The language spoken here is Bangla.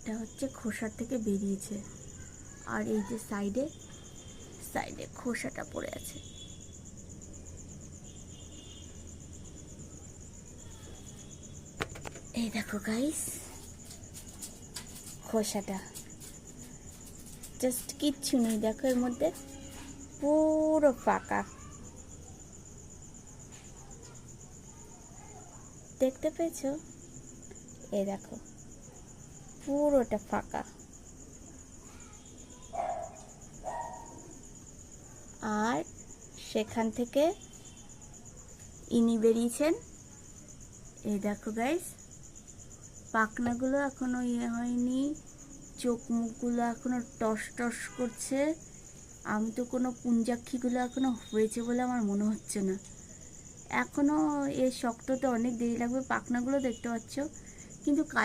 এটা হচ্ছে খোসার থেকে বেরিয়েছে, আর এই যে সাইডে সাইডে খোসাটা পড়ে আছে। এই দেখো গাইস, খোসাটা জাস্ট কিচ্ছু নেই, দেখো এর মধ্যে পুরো ফাঁকা, দেখতে পেয়েছো? এই দেখো পুরোটা ফাঁকা, আর সেখান থেকে ইনি বেরিয়েছেন। এই দেখো গাইস, পাখনাগুলো এখনো ইয়ে হয়নি, চোখ মুখগুলো এখনো টস টস করছে। আমি তো কোনো পুঞ্জাক্ষীগুলো এখনো হয়েছে বলে আমার মনে হচ্ছে না, এখনো এর শক্ততে অনেক দেরি লাগবে। পাখনাগুলো দেখতে পাচ্ছ, কিন্তু কালার